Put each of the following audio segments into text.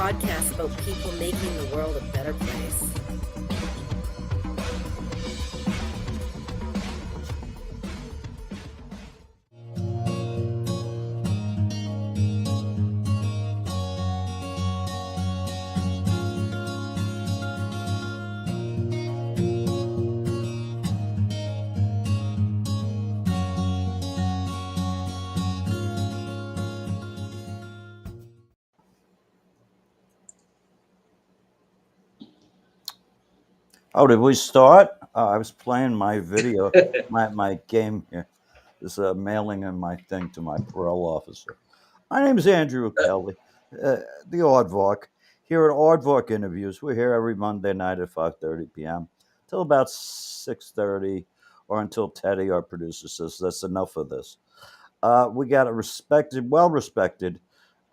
podcast about people making the world a better place. Oh, did we start? I was playing my video, my game here. This mailing in my thing to my parole officer. My name is Andrew Kelly, the Aardvark. Here at Aardvark Interviews, we're here every Monday night at 5:30 p.m. till about 6:30, or until Teddy, our producer, says that's enough of this. We got a well-respected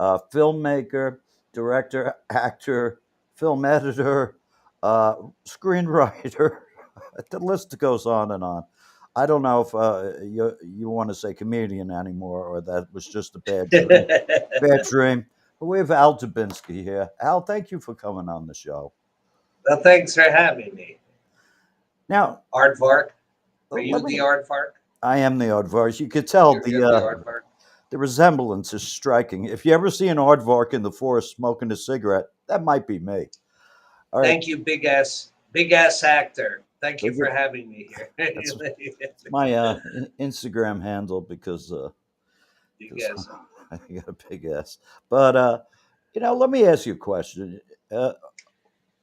filmmaker, director, actor, film editor, screenwriter. The list goes on and on. I don't know if you want to say comedian anymore, or that was just a bad dream. Bad dream. But we have Al Dubinsky here. Al, thank you for coming on the show. Well, thanks for having me. Now, Aardvark, are you the Aardvark? I am the Aardvark. You could tell You're the Aardvark. The resemblance is striking. If you ever see an Aardvark in the forest smoking a cigarette, that might be me. All right. Thank you, big ass actor. Thank you for having me here. That's my Instagram handle because I got a big ass. But let me ask you a question.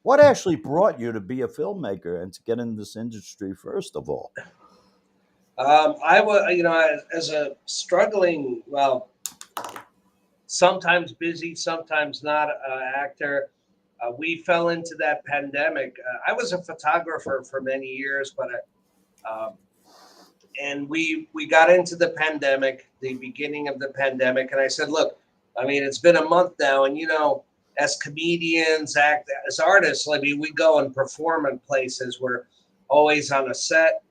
What actually brought you to be a filmmaker and to get in this industry, first of all? I was, as a struggling, sometimes busy, sometimes not actor. We fell into that pandemic. I was a photographer for many years, but and we got into the pandemic, the beginning of the pandemic, and I said, look, I mean, it's been a month now, and as comedians, as artists, we go and perform in places. We're always on a set.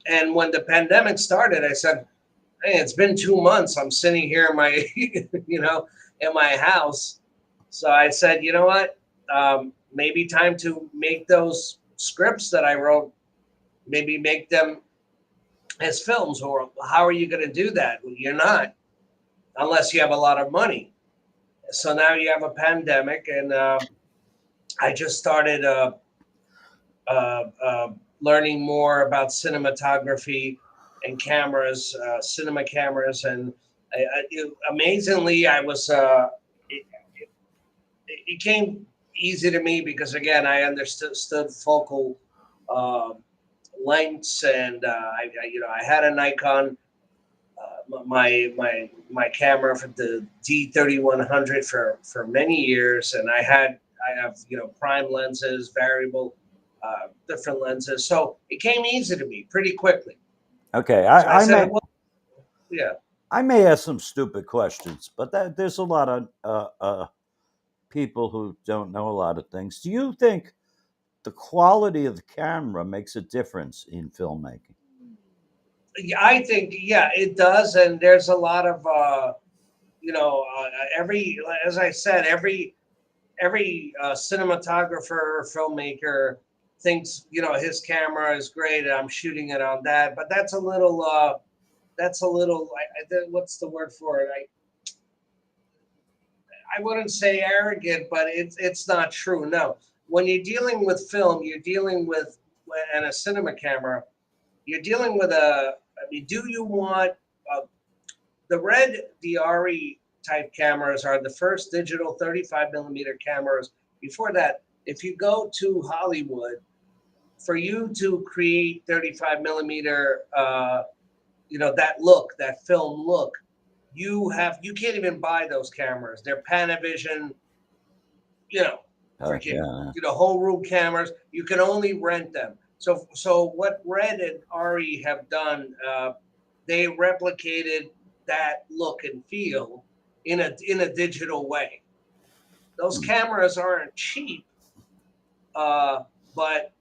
And when the pandemic started, I said, hey, it's been 2 months. I'm sitting here in my, in my house. So I said, you know what? Maybe time to make those scripts that I wrote, maybe make them as films. Or how are you going to do that? Well, you're not, unless you have a lot of money. So now you have a pandemic, and I just started learning more about cinematography and cameras, cinema cameras, and amazingly, I was. It came easy to me because, again, I understood focal lengths, and I had a Nikon, my camera for the D3100 for many years, and I have prime lenses, variable. Different lenses, so it came easy to me pretty quickly. Okay, I may ask some stupid questions, but there's a lot of people who don't know a lot of things. Do you think the quality of the camera makes a difference in filmmaking? I think, it does, and there's a lot of as I said, every cinematographer, filmmaker thinks his camera is great and I'm shooting it on that, but that's a little what's the word for it? I wouldn't say arrogant, but it's not true. No, when you're dealing with film, you're dealing with, and a cinema camera, you're dealing with do you want the Red DRE type cameras are the first digital 35 millimeter cameras. Before that, if you go to Hollywood, for you to create 35 millimeter, that look, that film look, you can't even buy those cameras. They're Panavision, whole room cameras. You can only rent them. So what Red and RE have done, they replicated that look and feel in a digital way. Those cameras aren't cheap, but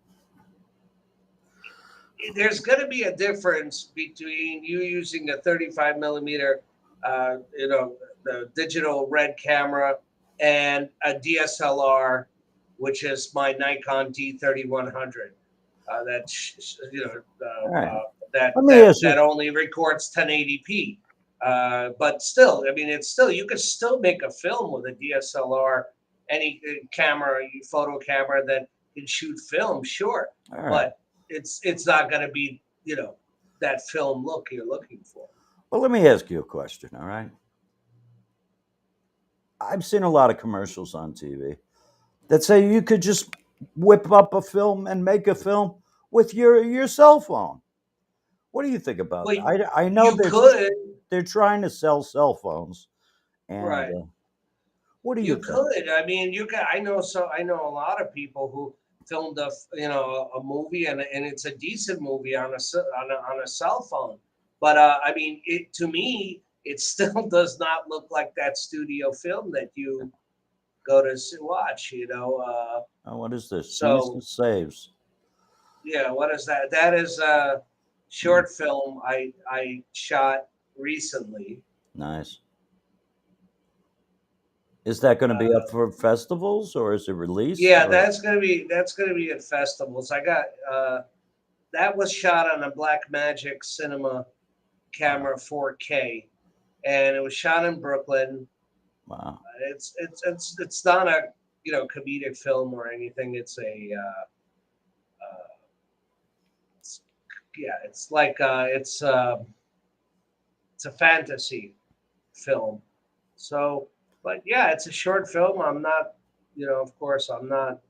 there's going to be a difference between you using a 35 millimeter, the digital Red camera, and a DSLR, which is my Nikon D3100. All right. Let me ask you. That only records 1080p. But still, I mean, you could still make a film with a DSLR, any camera, photo camera that can shoot film, sure. All right. But it's not going to be, that film look you're looking for. Well, let me ask you a question. All right. I've seen a lot of commercials on TV that say you could just whip up a film and make a film with your cell phone. What do you think about Well, that? I know you could. they're trying to sell cell phones, and Right. what do you You think? could. I mean, I know a lot of people who filmed a movie and it's a decent movie on a cell phone. But I mean, to me, it still does not look like that studio film that you go to watch. Oh, what is this? So Jesus Saves. yeah, what is that? That is a short film I shot recently. Nice. Is that going to be up for festivals or is it released? Yeah, or? that's gonna be at festivals. I got that was shot on a Blackmagic Cinema camera 4K, and it was shot in Brooklyn. Wow. It's not a comedic film or anything. It's a it's like it's a fantasy film. So, but yeah, it's a short film. I'm not, of course, I'm not.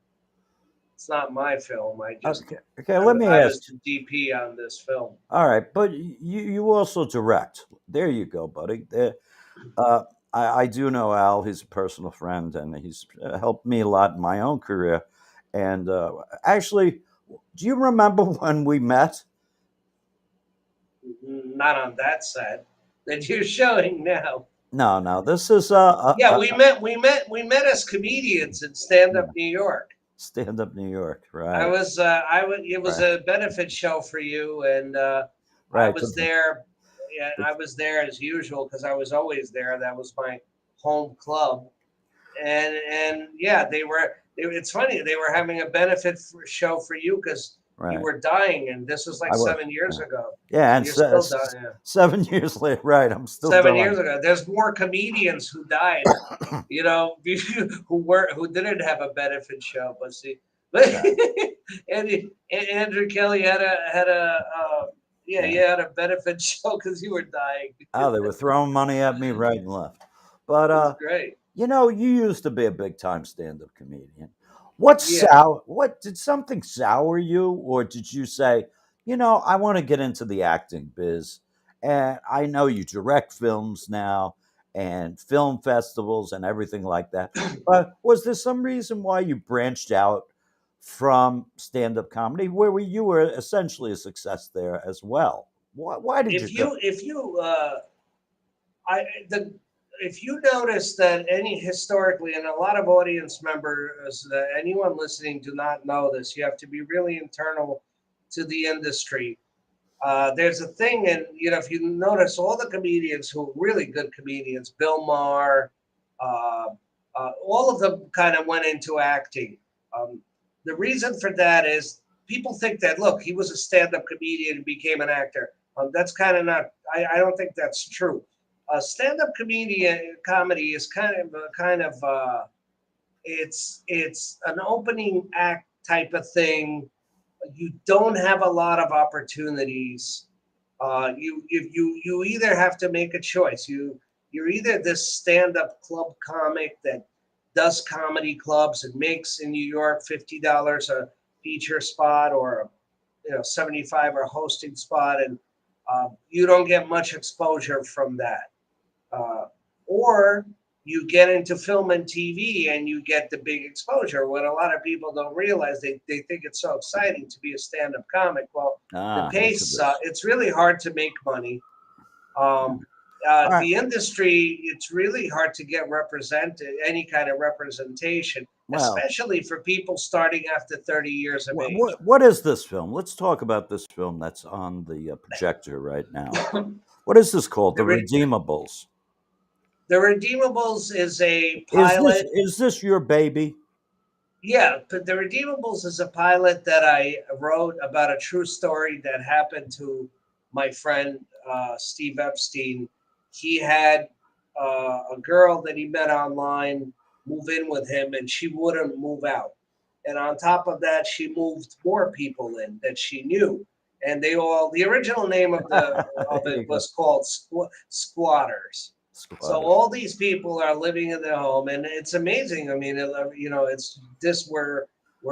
It's not my film. Okay. Let me I ask. was the DP on this film. All right, but you also direct. There you go, buddy. I do know Al. He's a personal friend, and he's helped me a lot in my own career. And actually, do you remember when we met? Not on that set that you're showing now. No. This is Yeah, we met as comedians in Stand Up New York. Stand Up New York, right? It was a benefit show for you, and I was there. Yeah, I was there as usual because I was always there. That was my home club, and yeah, it's funny, they were having a benefit show for you because you were dying, and this was like 7 years ago. Yeah, and you're still dying. 7 years later, right? I'm still 7 years ago. There's more comedians who died, who didn't have a benefit show. But see, and Andrew Kelly had he had a benefit show because you were dying. Oh, they were throwing money at me right and left. But that's great. You used to be a big time stand-up comedian. What did something sour you, or did you say, I want to get into the acting biz, and I know you direct films now and film festivals and everything like that. But was there some reason why you branched out from stand-up comedy, where you were essentially a success there as well? Why did if you notice that historically, and a lot of audience members, anyone listening do not know this, you have to be really internal to the industry. There's a thing, and if you notice, all the comedians who are really good comedians, Bill Maher, all of them kind of went into acting. The reason for that is people think that, look, he was a stand-up comedian and became an actor. That's kind of not. I don't think that's true. Stand-up comedy is it's an opening act type of thing. You don't have a lot of opportunities. You either have to make a choice. You're either this stand-up club comic that does comedy clubs and makes in New York $50 a feature spot, or $75 a hosting spot, and you don't get much exposure from that. Or you get into film and TV and you get the big exposure. What a lot of people don't realize, they think it's so exciting to be a stand-up comic. Well, the pace, it's really hard to make money. The industry, it's really hard to get represented, any kind of representation, especially for people starting after 30 years of age. What is this film? Let's talk about this film that's on the projector right now. What is this called? The Redeemables. The Redeemables is a Is pilot. this your baby? Yeah, but The Redeemables is a pilot that I wrote about a true story that happened to my friend Steve Epstein. He had a girl that he met online move in with him, and she wouldn't move out. And on top of that, she moved more people in that she knew, and they all. The original name of There it you go. was called Squatters. So Squatter. all these people are living in their home, and it's amazing. I mean, it's this we're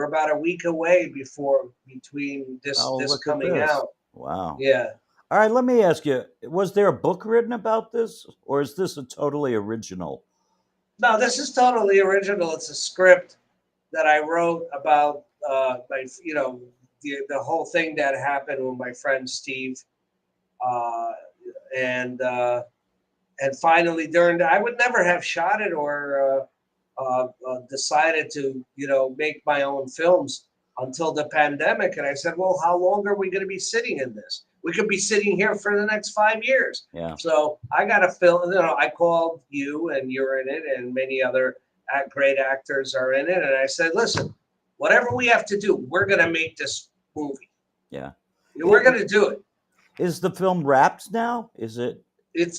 about a week away between Oh, this look at coming this. out. Wow. Yeah. All right, let me ask you, was there a book written about this, or is this a totally original? No, this is totally original. It's a script that I wrote about the whole thing that happened with my friend Steve, uh, and finally I would never have shot it or decided to make my own films until the pandemic. And I said, well, how long are we going to be sitting in this? We could be sitting here for the next 5 years. Yeah. So I got to film. I called you, and you're in it, and many other great actors are in it. And I said, listen, whatever we have to do, we're going to make this movie. Yeah. We're going to do it. Is the film wrapped now? Is it? It's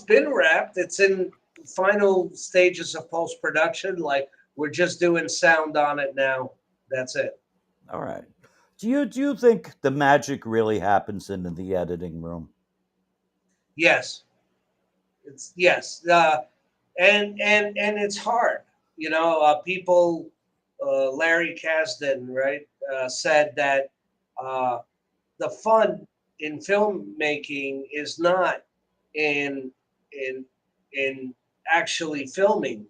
been wrapped. It's in final stages of post production. Like, we're just doing sound on it now. That's it. All right. Do you think the magic really happens in the editing room? Yes, it's yes, and it's hard. People. Larry Kasdan, right, said that uh, the fun in filmmaking is not in in in actually filming.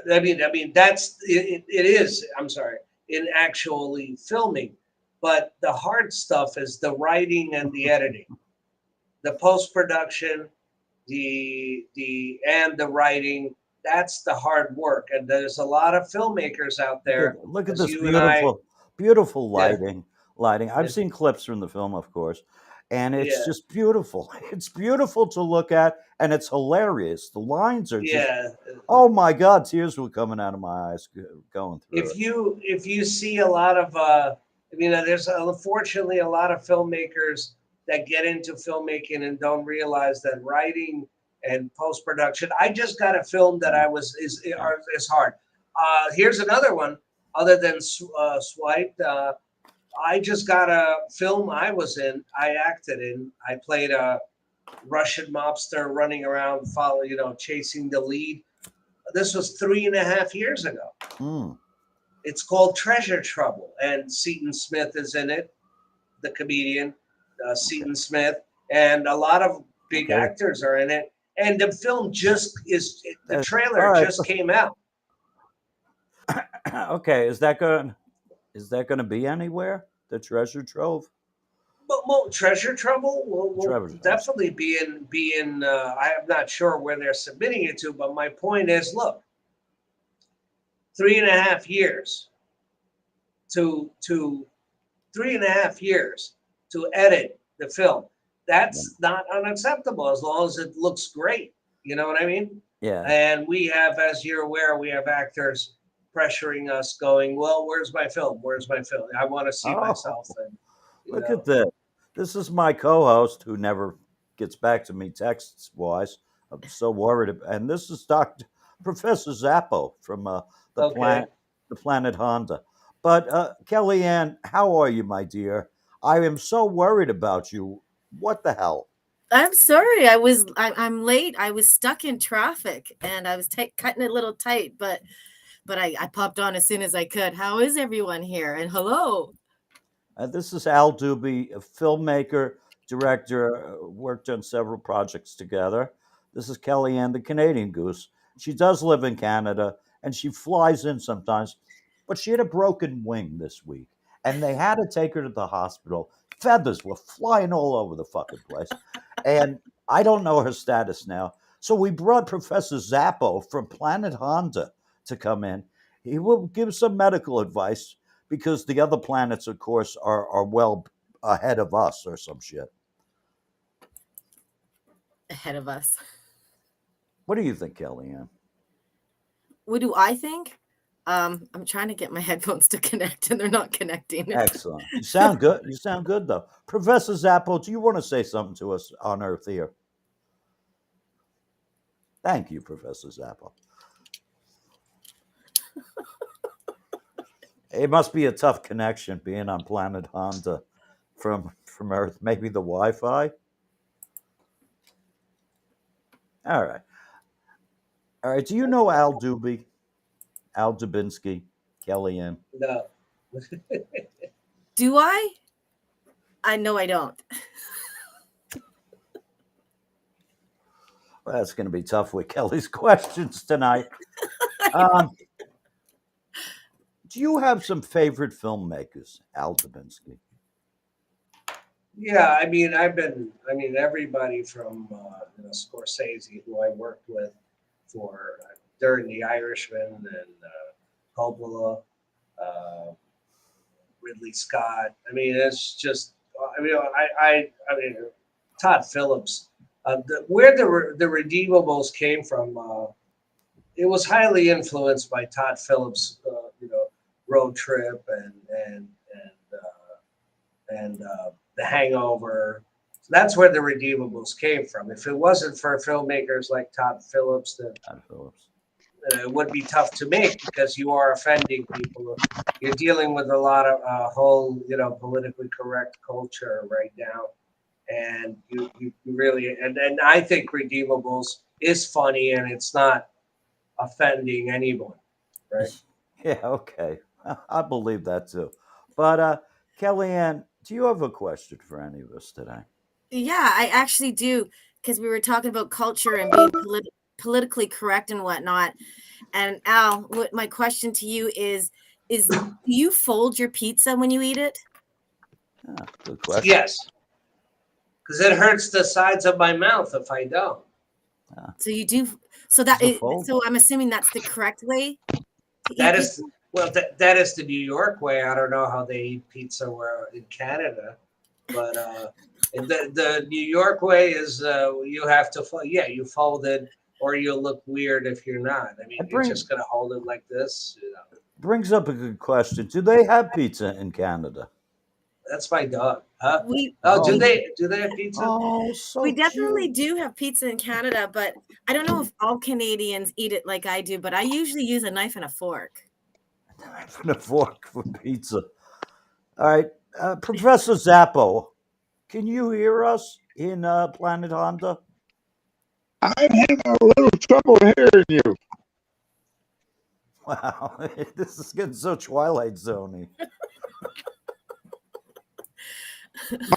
I mean that's it is. I'm sorry, in actually filming, but the hard stuff is the writing and the editing, the post production, the writing. That's the hard work, and there's a lot of filmmakers out there, Look at as this you and I. beautiful Yeah, lighting. I've yeah, seen clips from the film, of course, and it's yeah, just beautiful. It's beautiful to look at, and it's hilarious. The lines are just, yeah. oh my God, tears were coming out of my eyes going through If it. you see a lot of, there's unfortunately a lot of filmmakers that get into filmmaking and don't realize that writing and post production. I just got a film that Yeah, I was yeah. is hard. Here's another one. Other than Swiped, I just got a film I was in. I acted in. I played a Russian mobster running around, chasing the lead. This was 3.5 years ago. Mm, It's called Treasure Trouble, and Seton Smith is in it, the comedian, okay. Seton Smith, and a lot of big Okay. actors are in it. And the film the All trailer right. just came out. Okay. Is that gonna be anywhere? The treasure trove? But Treasure Trouble will Treasure. definitely be in. I'm not sure where they're submitting it to, but my point is, look, 3.5 years to 3.5 years to edit the film. Yeah. That's not unacceptable as long as it looks great. You know what I mean? Yeah. And we have, as you're aware, we have actors pressuring us, going, "Well, where's my film? Where's my film? I want to see Oh, myself." And you look at know, this. This is my co-host who never gets back to me texts wise. I'm so worried. And this is Dr. Professor Zappo from the okay. planet Honda. But Kellyanne, how are you, my dear? I am so worried about you. What the hell? I'm sorry. I'm late. I was stuck in traffic and I was cutting it a little tight, but I popped on as soon as I could. How is everyone here? And hello. This is Al Duby, a filmmaker, director, worked on several projects together. This is Kellyanne, the Canadian Goose. She does live in Canada and she flies in sometimes, but she had a broken wing this week and they had to take her to the hospital. Feathers were flying all over the fucking place. And I don't know her status now. So we brought Professor Zappo from Planet Honda to come in. He will give some medical advice because the other planets, of course, are well ahead of us or some shit. Ahead of us. What do you think, Kellyanne? What do I think? I'm trying to get my headphones to connect, and they're not connecting. Excellent. You sound good. You sound good, though. Professor Zappo, do you want to say something to us on Earth here? Thank you, Professor Zappo. It must be a tough connection being on planet Honda from Earth. Maybe the Wi-Fi. All right. All right. Do you know Al Dubinsky, Kellyanne? No. Do I? I know I don't. Well, that's going to be tough with Kelly's questions tonight. Do you have some favorite filmmakers, Al Dabinski? Yeah, I mean, everybody from Scorsese, who I worked with for during The Irishman, and Coppola, Ridley Scott. I mean, it's just, I mean, Todd Phillips. Where the Redeemables came from, it was highly influenced by Todd Phillips, Road Trip and The Hangover. So that's where the Redeemables came from. If it wasn't for filmmakers like Todd Phillips, then it would be tough to make, because you are offending people. You're dealing with a lot of whole, politically correct culture right now, and you really and I think Redeemables is funny, and it's not offending anyone, right? Yeah, okay. I believe that too. But Kellyanne, do you have a question for any of us today? Yeah, I actually do, because we were talking about culture and being politically correct and whatnot. And Al, what my question to you is do you fold your pizza when you eat it? Yeah, good question. Yes, because it hurts the sides of my mouth if I don't. So you do. So so I'm assuming that's the correct way to eat pizza? That is the New York way. I don't know how they eat pizza in Canada, but the New York way is you have to you fold it, or you'll look weird if you're not. I mean, you're just gonna hold it like this. Brings up a good question. Do they have pizza in Canada? That's my dog. Huh? Do they have pizza? Oh, so we definitely cute. do have pizza in Canada, but I don't know if all Canadians eat it like I do, but I usually use a knife and a fork. A knife and a fork for pizza. All right. Professor Zappo, can you hear us in Planet Honda? I'm having a little trouble hearing you. Wow, this is getting so Twilight Zone-y.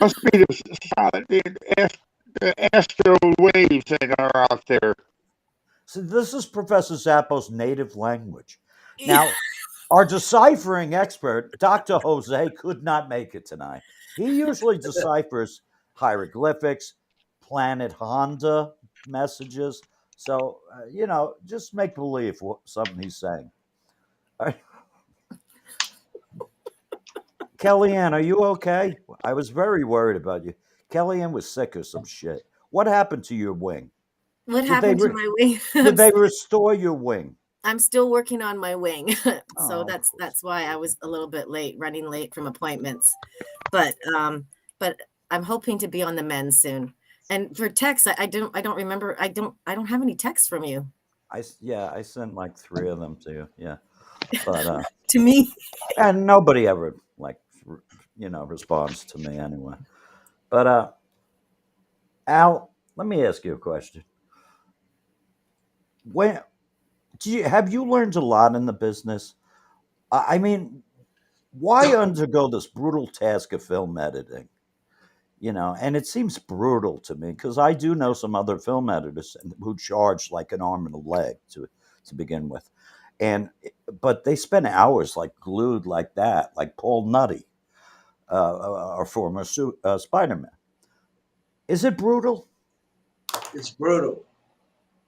Must be the astral waves that are out there. So this is Professor Zappo's native language. Now, our deciphering expert, Dr. Hozey, could not make it tonight. He usually deciphers hieroglyphics, Planet Honda messages. So, just make believe something he's saying. All right. Kellyanne, are you okay? I was very worried about you. Kellyanne was sick or some shit. What happened to your wing? What happened to my wing? Did they restore your wing? I'm still working on my wing. So Oh, that's why I was a little bit late, running late from appointments. But I'm hoping to be on the mend soon. And for texts, I don't remember. I don't have any texts from you. I sent like 3 of them to you. Yeah. But to me. And nobody ever responds to me anyway. But Al, let me ask you a question. Have you learned a lot in the business? I mean, why undergo this brutal task of film editing? And it seems brutal to me, because I do know some other film editors who charge like an arm and a leg to begin with. But they spend hours like glued like that, like Paul Nutty, our former Spider-Man. Is it brutal? It's brutal.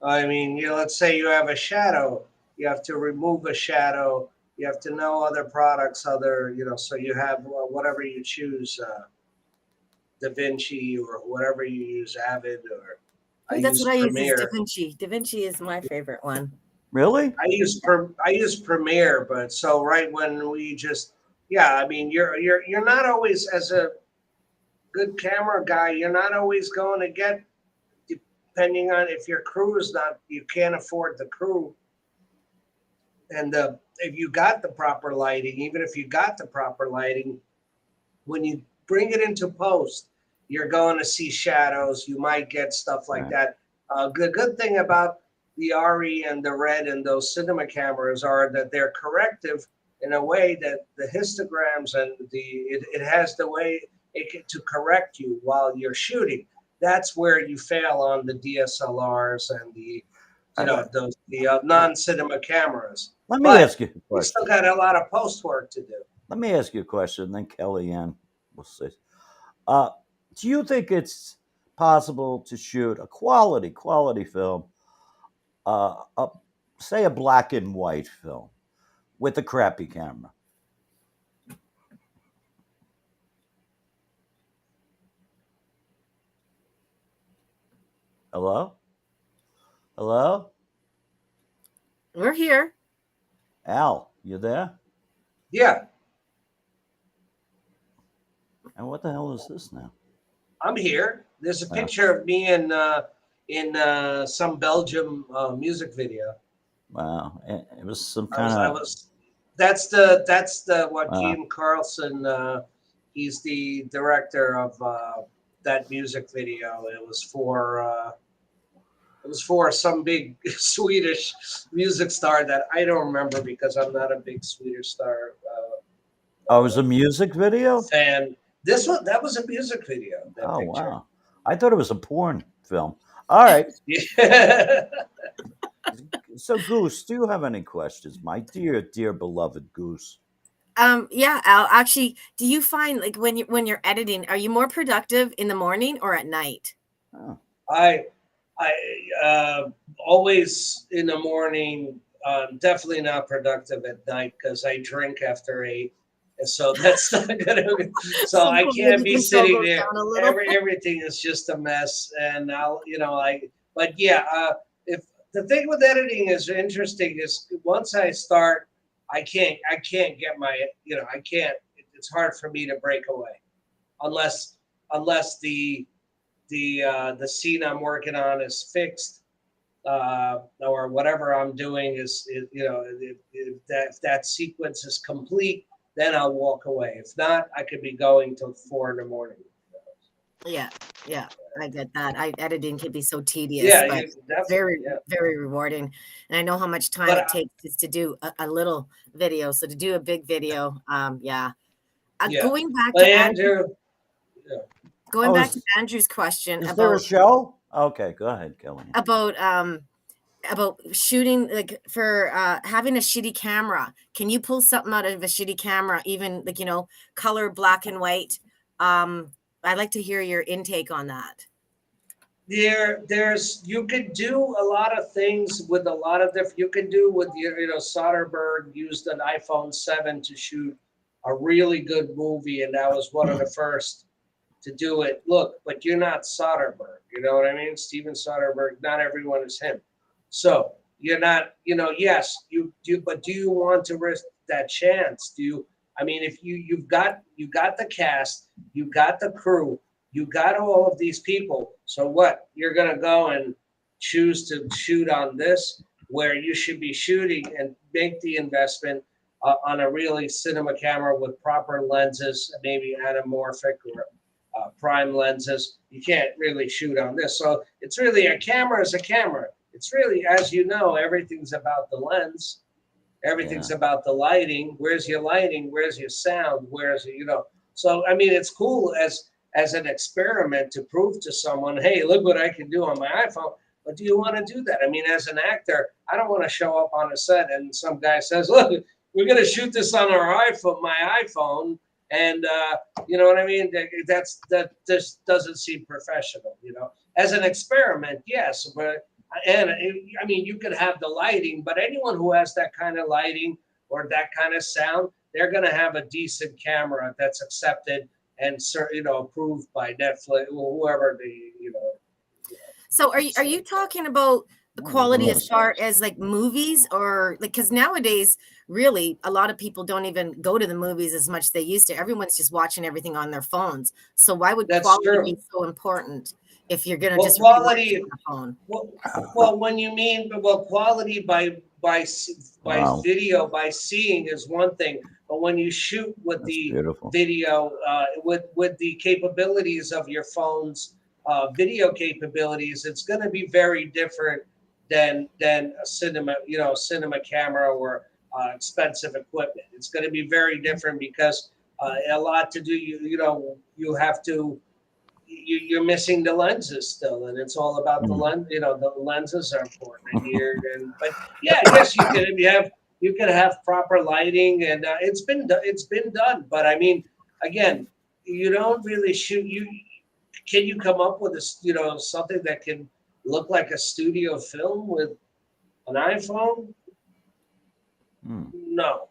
I mean, let's say you have a shadow. You have to remove a shadow. You have to know other products, so you have whatever you choose, Da Vinci or whatever you use, Avid, or I That's use what I use is Premiere. Davinci. Davinci is my favorite one. Really? I use Premiere, but so right when we just I mean you're not always, as a good camera guy, you're not always going to get, depending on if your crew is not, you can't afford the crew. And if you got the proper lighting, even if you got the proper lighting, when you bring it into post, you're going to see shadows. You might get stuff like that. Good thing about the RE and the Red and those cinema cameras are that they're corrective in a way that the histograms and it has the way to correct you while you're shooting. That's where you fail on the DSLRs and the non-cinema cameros. Let me ask you a You question. still got a lot of post work to do. Let me ask you a question, then Kellyanne will say. Do you think it's possible to shoot a quality film, say a black and white film, with a crappy camera? Hello? Hello? We're here. Al, you there? Yeah, And what the hell is this now? I'm here. There's a picture of me in some Belgium music video. Wow. It was some I kind of... was. That's the Joachim Carlson. He's the director of that music video. It was for some big Swedish music star that I don't remember because I'm not a big Swedish star Oh, it was a music video? fan. That was a music video. That Oh, picture. wow. I thought it was a porn film. All right. Yeah. So, Goose, do you have any questions, my dear, dear beloved Goose? Yeah, Al, actually, do you find like when you're editing, are you more productive in the morning or at night? Oh. I always in the morning. Definitely not productive at night because I drink after 8, and so that's not gonna. So I can't be sitting there. Everything is just a mess, and But yeah, if the thing with editing is interesting is once I start, I can't get my I can't. It's hard for me to break away, unless the scene I'm working on is fixed, or whatever I'm doing is if that sequence is complete, then I'll walk away. If not, I could be going till 4 in the morning. Yeah, I get that. Editing can be so tedious, Yeah, but very, very rewarding. And I know how much time it takes just to do a little video. So to do a big video, going back to Andrew. Going back to Andrew's question is there a show? Okay, go ahead, Kelly. About shooting, like for having a shitty camera. Can you pull something out of a shitty camera, even like color black and white? I'd like to hear your intake on that. You could do a lot of things with a lot of different. You could do with Soderbergh used an iPhone 7 to shoot a really good movie, and that was one of the first to do it. Look, but you're not Soderbergh. You know what I mean? Steven Soderbergh. Not everyone is him. So you're not. Yes, you do. But do you want to risk that chance? Do you? I mean, if you've got the cast, you got the crew, you got all of these people. So what? You're gonna go and choose to shoot on this, where you should be shooting and make the investment on a really cinema camera with proper lenses, maybe anamorphic or prime lenses. You can't really shoot on this. So it's really a camera is a camera. It's really, as you know, everything's about the lens. Everything's about the lighting. Where's your lighting? Where's your sound? So I mean, it's cool as an experiment to prove to someone, hey, look what I can do on my iPhone. But do you want to do that? I mean, as an actor, I don't want to show up on a set and some guy says, look, we're going to shoot this on my iPhone. And you know what I mean? That just doesn't seem professional, As an experiment, yes, but I mean, you could have the lighting, but anyone who has that kind of lighting or that kind of sound, they're going to have a decent camera that's accepted and approved by Netflix or whoever So are you talking about the quality as far as like movies, or like, because nowadays really a lot of people don't even go to the movies as much as they used to. Everyone's just watching everything on their phones. So why would That's quality true. be so important if you're gonna Well, just really watch quality. it on the phone? Well, when you mean quality by Wow, video, by seeing is one thing, but when you shoot with that's the beautiful. video, with the capabilities of your phone's video capabilities, it's going to be very different than a cinema camera or expensive equipment. It's going to be very different because a lot to do. You have to. You're missing the lenses still, and it's all about the Mm. lens. The lenses are important, but yeah, yes, you can have proper lighting, and it's been done. But I mean, again, you don't really shoot. Can you come up with something that can look like a studio film with an iPhone? Mm. No,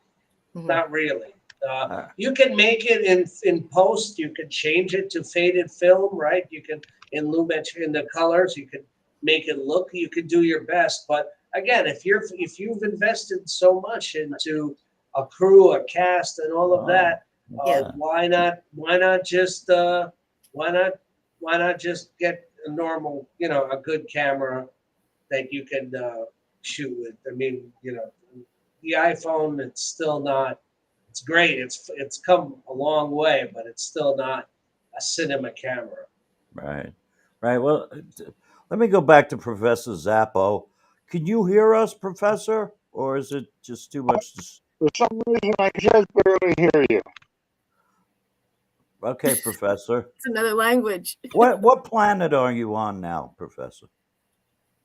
Mhm. not really. Uh, You can make it in post. You can change it to faded film, right? You can in Lumet in the colors. You can make it look. You can do your best. But again, if you've invested so much into a crew, a cast, and all of oh, that, Yeah. why not just why not why not just get a normal, a good camera that you can shoot with? I mean, the iPhone, it's still not. It's great. It's come a long way, but it's still not a cinema camera. right, right. Well, let me go back to Professor Zappo. Can you hear us, Professor, or is it just too much? For some reason, I just barely hear you. Okay, Professor. It's another language. What planet are you on now, Professor?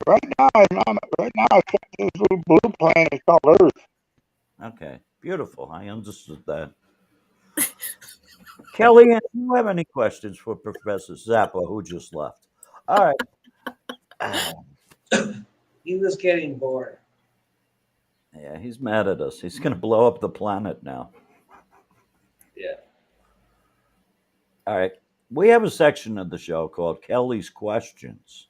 Right now, I got this little blue planet called Earth. Okay, beautiful. I understood that. Kelly, do you have any questions for Professor Zappa, who just left? All right. He was getting bored. Yeah, he's mad at us. He's going to blow up the planet now. Yeah. All right. We have a section of the show called Kelly's Questions.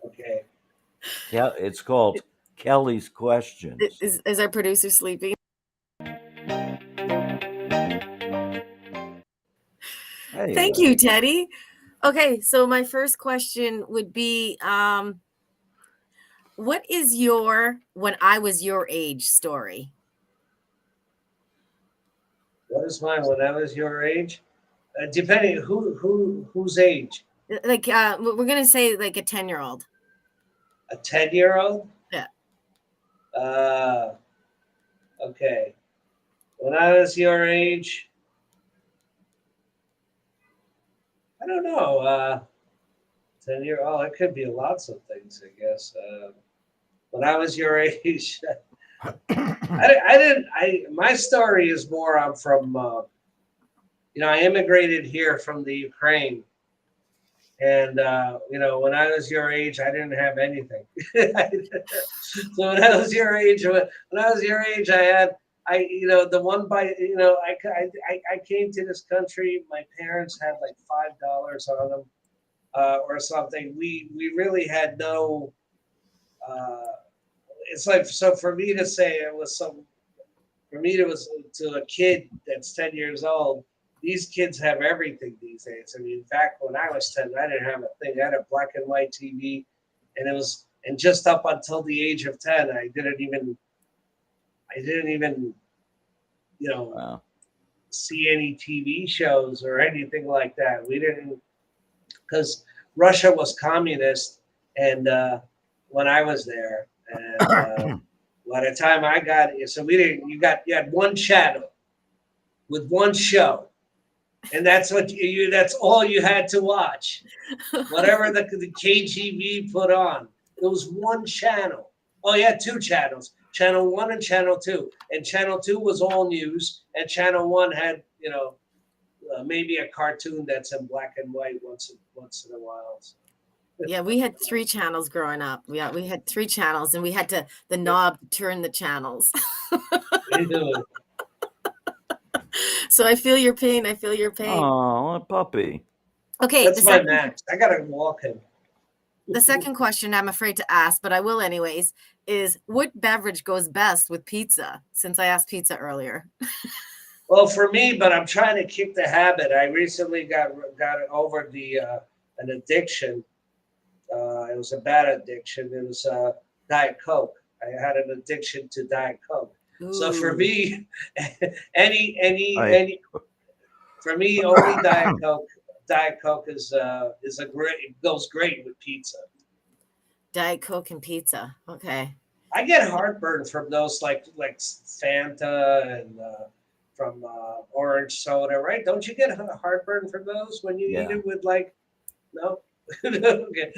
Okay. It's called Kelly's Questions. Is our producer sleeping? Hey, Thank you, Teddy. Okay, so my first question would be, what is your "when I was your age" story? What is mine when I was your age? Depending whose age. Like, we're gonna say like a 10-year-old. A 10-year-old. Yeah. Okay. When I was your age, I don't know. 10-year. Oh, it could be lots of things, I guess. When I was your age, I didn't. My story is more. I'm from. I immigrated here from the Ukraine, and when I was your age, I didn't have anything. So when I was your age, I had. The one by. I came to this country. My parents had like $5 on them, or something. We really had no. It's like, so for me to say it was some. For me, it was to a kid that's 10 years old. These kids have everything these days. I mean, back when I was 10, I didn't have a thing. I had a black and white TV, and just up until the age of 10, I didn't even, wow. see any TV shows or anything like that. We didn't, because Russia was communist, and when I was there, and by the time I got it, so we didn't. You had one channel with one show, and that's that's all you had to watch. Whatever the KGB put on, it was one channel. Oh, you had two channels, channel 1 and channel 2, and channel 2 was all news, and channel 1 had maybe a cartoon that's in black and white once in a while. So. Yeah, we had 3 channels growing up. We had 3 channels, and we had the knob to turn the channels. So I feel your pain. Oh, a puppy. Okay, That's my max. I gotta walk him. the second question I'm afraid to ask, but I will anyways, is what beverage goes best with pizza? Since I asked pizza earlier. Well, for me, but I'm trying to kick the habit. I recently got over an addiction. It was a bad addiction. It was Diet Coke. I had an addiction to Diet Coke. Ooh. So for me, any for me, only Diet Coke. Diet Coke is a great. It goes great with pizza. Diet Coke and pizza. Okay. I get heartburn from those like Fanta and from orange soda, right? Don't you get heartburn from those when you eat it with like no? Okay.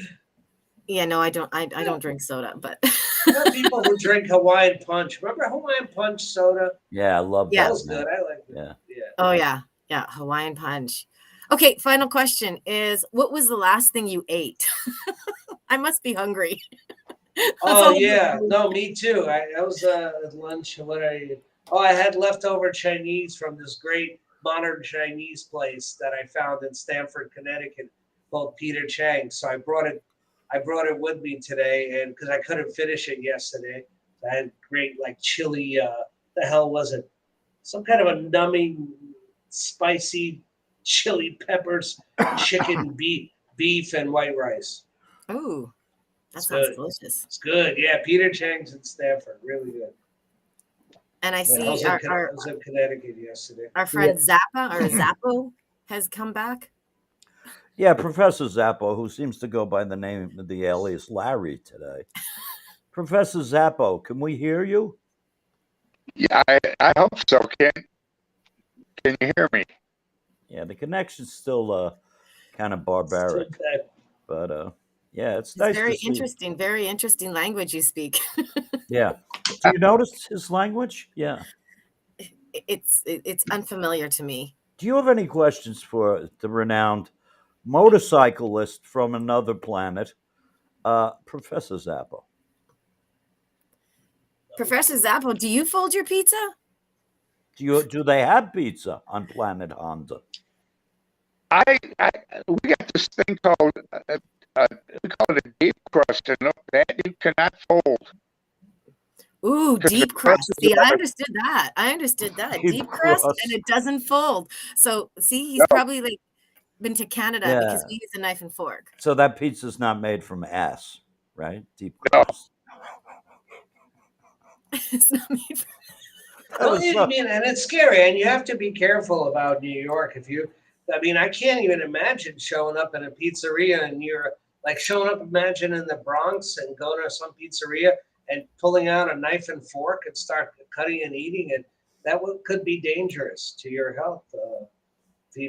Yeah, no, I don't. I don't drink soda, but There are people who drink Hawaiian Punch. Remember Hawaiian Punch soda? Yeah, I love that. That was good. I like it. Yeah. Oh yeah, Hawaiian Punch. Okay, final question is: what was the last thing you ate? I must be hungry. Oh yeah, no, me too. I was at lunch. What I had leftover Chinese from this great modern Chinese place that I found in Stamford, Connecticut, called Peter Chang. So I brought it with me today, and because I couldn't finish it yesterday, I had great like chili. The hell was it? Some kind of a numbing, spicy chili peppers, chicken, beef, and white rice. Oh, that It's sounds good. Delicious. It's good. Yeah, Peter Chang's in Stanford. Really good. And I see I was in Connecticut yesterday. Our friend Zappo has come back. Yeah, Professor Zappo, who seems to go by the name of the alias Larry today. Professor Zappo, can we hear you? Yeah, I hope so. Can you hear me? Yeah, the connection's still kind of barbaric, but yeah, it's nice very to see. interesting. Very interesting language you speak. Yeah. Do you notice his language? Yeah. It's unfamiliar to me. Do you have any questions for the renowned motorcyclist from another planet, Professor Zappo? Professor Zappo, do you fold your pizza? Do they have pizza on planet Honda? We got this thing called we call it a deep crust, and look, that you cannot fold. Ooh, deep crust. See, I understood that. Deep crust, and it doesn't fold. So, see, he's probably like been to Canada because we use a knife and fork. So that pizza's not made from ass, right? Deep crust. It's not made from. Well, and it's scary, and you have to be careful about New York. I can't even imagine showing up in a pizzeria and you're like showing up, imagine in the Bronx and going to some pizzeria and pulling out a knife and fork and start cutting and eating it. That could be dangerous to your health.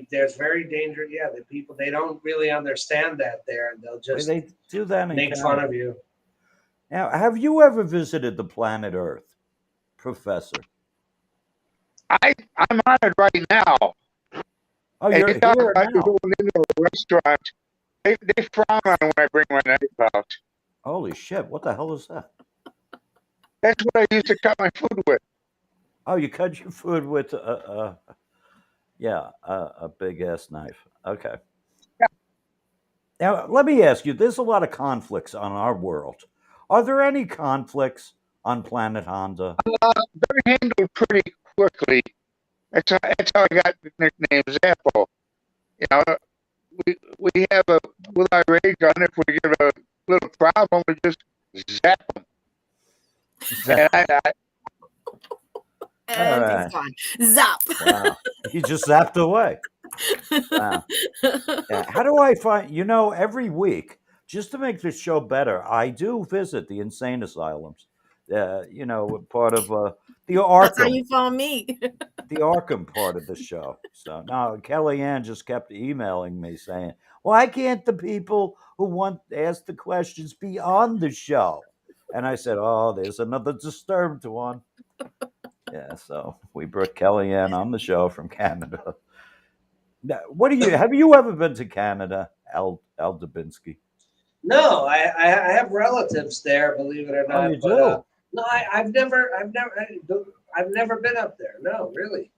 There's very dangerous. Yeah, the people, they don't really understand that there, and they'll just do that make fun of you. Now, have you ever visited the planet Earth, Professor? I'm on it right now. Oh, you're here now. Going into a restaurant. They frown on when I bring my knife out. Holy shit! What the hell is that? That's what I used to cut my food with. Oh, you cut your food with a big ass knife. Okay. Yeah. Now, let me ask you. There's a lot of conflicts on our world. Are there any conflicts on planet Honda? They're handled pretty quickly. That's how I got the nickname Zappo. You know, we have with our rage gun, if we get a little problem, we just zap them. And right. he's gone. Zap. Wow. He just zapped away. Wow. Yeah. How do I find, every week, just to make this show better, I do visit the insane asylums. Part of the Arkham. That's how you found me. The Arkham part of the show. So now Kellyanne just kept emailing me saying, why can't the people who want to ask the questions be on the show? And I said, oh, there's another disturbed one. Yeah, so we brought Kellyanne on the show from Canada. Now, have you ever been to Canada, Al Dabinski? No, I have relatives there, believe it or not. Oh, you do? No, I've never been up there. No, really.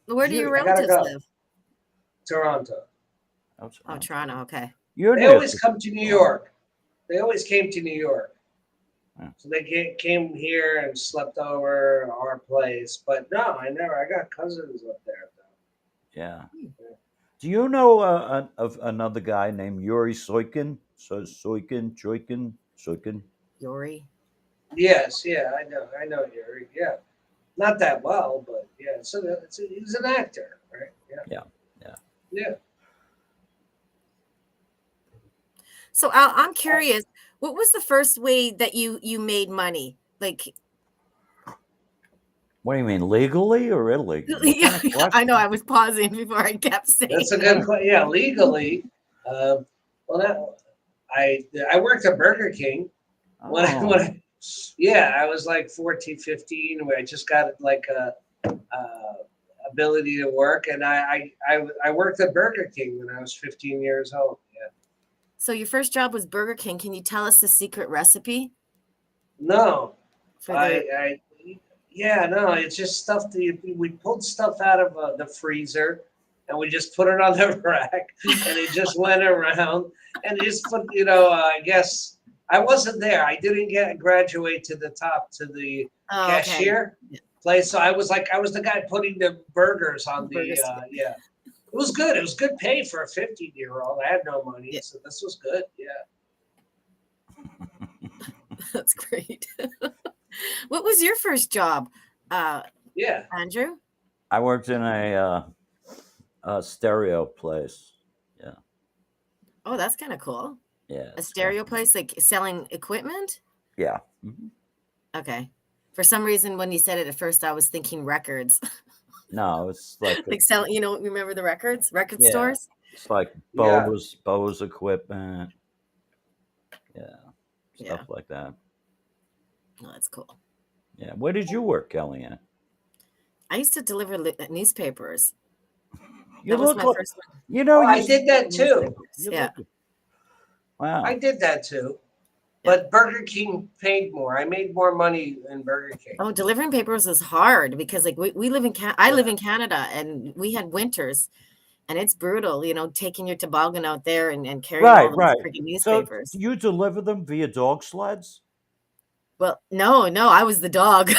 Where do your relatives live? Toronto. Oh, Toronto. Okay. You're They near always come to New York. They always came to New York. Yeah. So they came here and slept over our place. But no, I got cousins up there, though. Yeah. Do you know of another guy named Yuri Soikin? Soikin. Yuri. Yes, yeah, I know Yuri. Yeah, not that well, but yeah. So he's an actor, right? Yeah. Yeah. So I'm curious, what was the first way that you made money? Like, What do you mean, legally or illegally? yeah, I know I was pausing before I kept saying. That's a good question. Yeah, legally. I worked at Burger King when I was like 14, 15. Where I just got like a ability to work, and I worked at Burger King when I was 15 years old. Yeah. So your first job was Burger King. Can you tell us the secret recipe? No, For the no, it's just stuff we pulled stuff out of the freezer and we just put it on the rack and it just went around and it just put, I guess I wasn't there. I didn't graduate to the top to the cashier place. So I was the guy putting the burgers on yeah. It was good. It was good pay for a 15-year-old. I had no money, so this was good. Yeah. That's great. What was your first job, Andrew? I worked in a stereo place. Yeah. Oh, that's kind of cool. Yeah. A stereo place, like selling equipment? Yeah. Okay. For some reason, when you said it at first, I was thinking records. No, it's like like selling, remember the record stores? It's like Bose equipment. Yeah. Stuff like that. Oh, that's cool. Yeah. Where did you work, Kellyanne? I used to deliver newspapers. You that was my first one. I did that too. Wow. I did that too. But Burger King paid more. I made more money in Burger King. Oh, delivering papers is hard because like we live in I live in Canada and we had winters and it's brutal, taking your toboggan out there and carrying all those freaking newspapers. So do you deliver them via dog sleds? Well, no, I was the dog.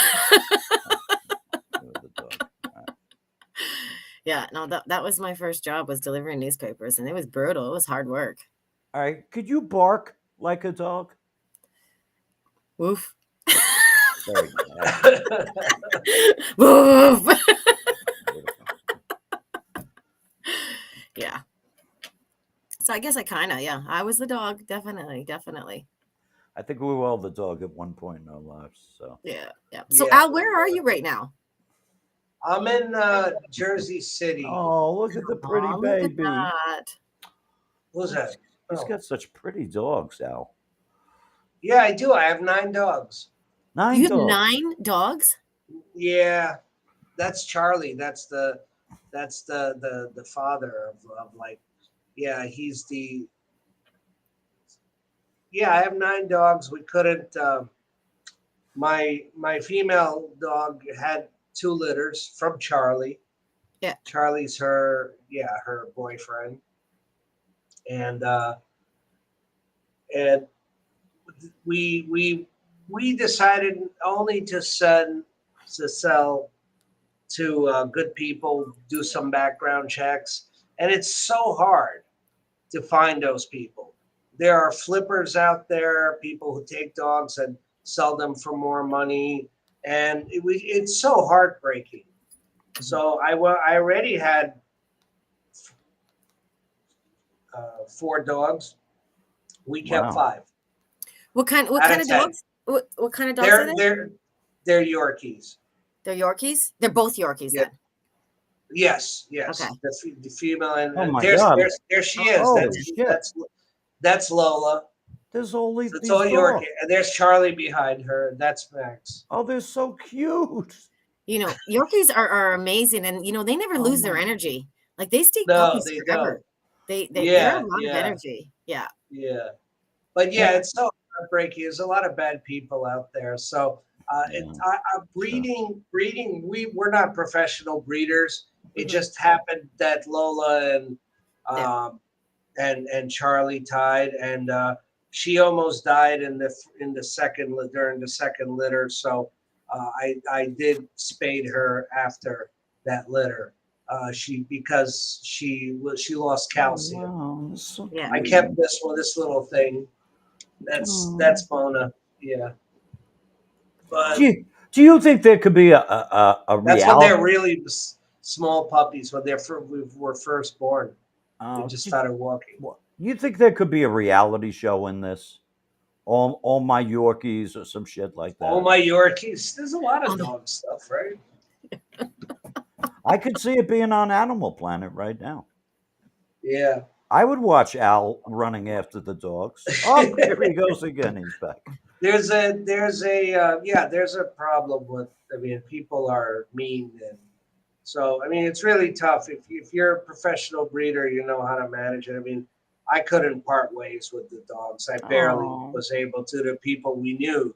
Yeah, no, that was my first job, was delivering newspapers, and it was brutal. It was hard work. All right. Could you bark like a dog? Woof. Very good. Woof. Yeah. So I guess I was the dog. Definitely. I think we were all the dog at one point in our lives. So yeah. So Al, where are you right now? I'm in Jersey City. Oh, look at the pretty baby. Look at that. Who's that? He's got such pretty dogs, Al. Yeah, I do. I have 9 dogs. You have 9 dogs? Yeah, that's Charlie. That's the father of like, yeah, he's the. Yeah, I have 9 dogs. We couldn't. My female dog had 2 litters from Charlie. Yeah, Charlie's her boyfriend, and we decided only to sell to good people, do some background checks, and it's so hard to find those people. There are flippers out there, people who take dogs and sell them for more money, and it's so heartbreaking. So I already had 4 dogs. We kept 5. What kind of dogs? What kind of dogs are they? They're Yorkies. They're Yorkies? They're both Yorkies then? Yes. Okay. The female and God. there she is. That's Lola. There's only it's all Yorkie, and there's Charlie behind her. That's Max. Oh, they're so cute. Yorkies are amazing, and they never lose their energy. Like they stay puppies forever. They're a lot of energy. Yeah. Yeah. But it's so heartbreaking. There's a lot of bad people out there. So breeding, we're not professional breeders. It just happened that Lola and and Charlie tied, and she almost died during the second litter. So I did spade her after that litter. Because she lost calcium. Wow, so Yeah. I kept this little thing. That's Mona. Yeah. But do you think there could be a that's when reality? they're really small puppies, when we were first born. They just started walking. You think there could be a reality show in this? All my Yorkies or some shit like that. All my Yorkies. There's a lot of dog stuff, right? I could see it being on Animal Planet right now. Yeah. I would watch Al running after the dogs. Oh, here he goes again. He's back. There's a problem with. I mean, people are mean, and so I mean, it's really tough. If you're a professional breeder, you know how to manage it. I mean, I couldn't part ways with the dogs. I barely was able to. The people we knew,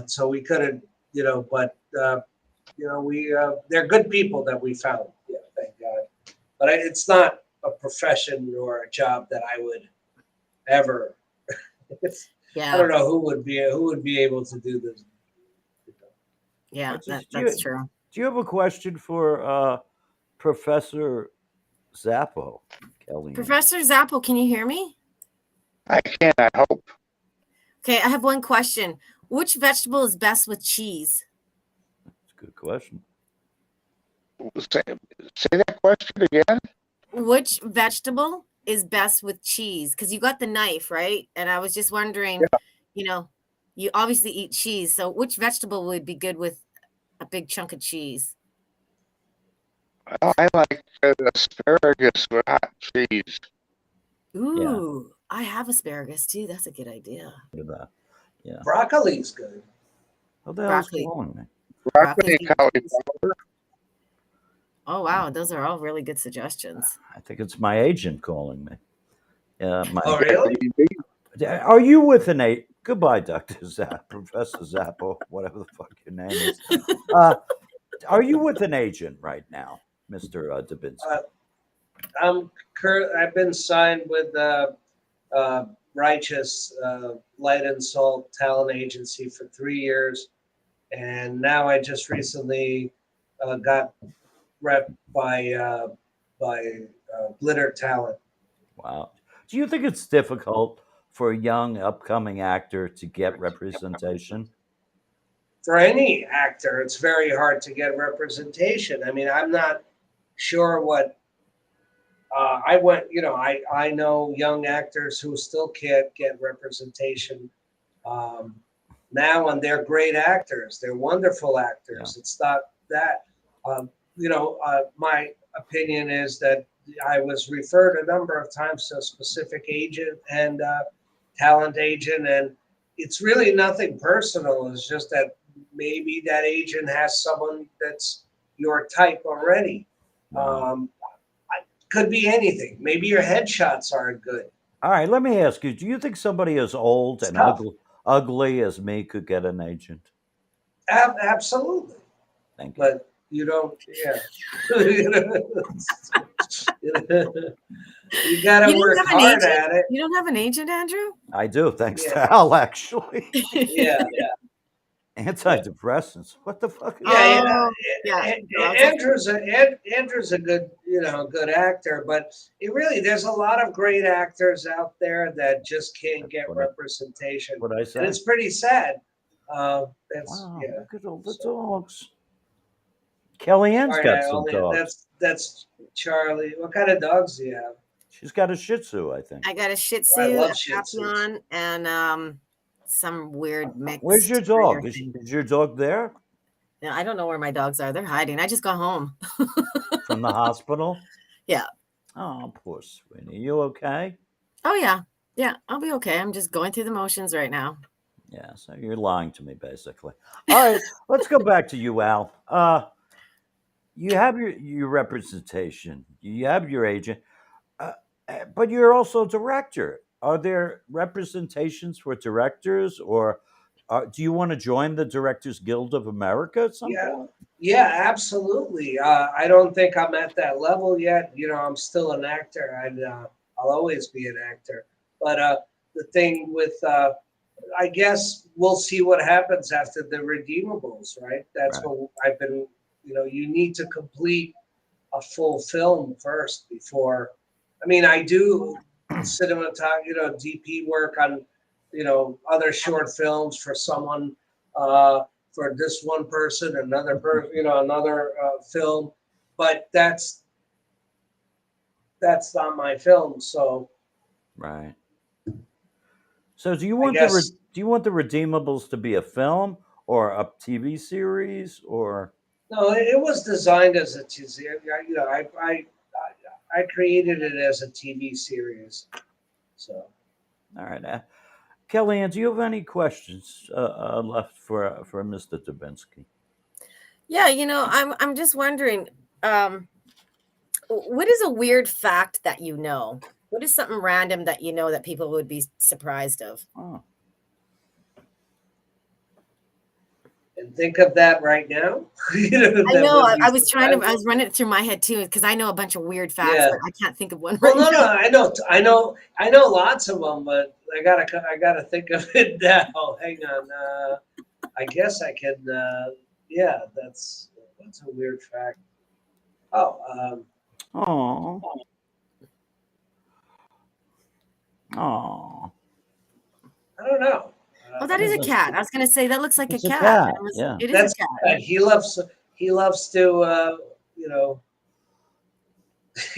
so we couldn't. But we they're good people that we found. Yeah, thank God. But it's not a profession or a job that I would ever. Yeah. I don't know who would be able to do this. Yeah, that's true. Do you have a question for Professor Zappo, Kelly? Professor Zappo, can you hear me? I can, I hope. Okay, I have one question. Which vegetable is best with cheese? That's a good question. Say that question again. Which vegetable is best with cheese? Because you got the knife, right? And I was just wondering, you obviously eat cheese. So which vegetable would be good with a big chunk of cheese? Oh, I like asparagus with hot cheese. Ooh, I have asparagus too. That's a good idea. Yeah. Broccoli's good. What the hell's calling me? Broccoli and cauliflower. Oh, wow. Those are all really good suggestions. I think it's my agent calling me. Oh, really? Are you with an agent? Goodbye, Dr. Zapp, Professor Zappo, whatever the fuck your name is. Are you with an agent right now, Mr. Dabinski? I've been signed with Righteous Light and Salt Talent Agency for 3 years, and now I just recently got rep by Glitter Talent. Wow. Do you think it's difficult for a young upcoming actor to get representation? For any actor, it's very hard to get representation. I mean, I'm not sure what I know young actors who still can't get representation now, and they're great actors. They're wonderful actors. Yeah. It's not that. My opinion is that I was referred a number of times to a specific agent and talent agent, and it's really nothing personal. It's just that maybe that agent has someone that's your type already. Could be anything. Maybe your headshots aren't good. All right, let me ask you, do you think somebody as old and ugly as me could get an agent? Absolutely. Thank you. But you don't, you gotta work hard at it. You don't have an agent, Andrew? I do, thanks to Al, actually. Yeah. Antidepressants. What the fuck? Andrew's a good, good actor, but there's a lot of great actors out there that just can't get representation. What I said. And it's pretty sad. Look at all the dogs. Kellyanne's got some dogs. That's Charlie. What kind of dogs do you have? She's got a Shih Tzu, I think. I got a Shih Tzu, a Papillon, and some weird mix. Where's your dog? Is your dog there? No, I don't know where my dogs are. They're hiding. I just got home. From the hospital? Yeah. Oh, poor Sweeney. You okay? Oh, yeah. Yeah, I'll be okay. I'm just going through the motions right now. Yeah, so you're lying to me, basically. All right, let's go back to you, Al. You have your representation. You have your agent. But you're also a director. Are there representations for directors, or do you want to join the Directors Guild of America at some point? Yeah, absolutely. I don't think I'm at that level yet. I'm still an actor. I'll always be an actor. But the thing with, I guess we'll see what happens after the Redeemables, right? That's what I've been, you need to complete a full film first before. I mean, I do cinematography, DP work on, other short films for someone, for this one person, another person, another film, but that's not my film. So Right. So do you want the Redeemables to be a film or a TV series or? No, it was designed as a TV. I created it as a TV series. So. All right. Kellyanne, do you have any questions left for Mr. Dubinsky? Yeah, I'm just wondering, what is a weird fact that you know? What is something random that you know that people would be surprised of? Oh. And think of that right now. I know. I was running it through my head too, because I know a bunch of weird facts, but I can't think of one. Well, no, I know lots of them, but I gotta think of it now. Hang on. I guess I can. Yeah, that's a weird fact. Oh. Oh. Oh. I don't know. Oh, that is a cat. I was going to say that looks like a cat. Yeah, it is a cat. He loves to he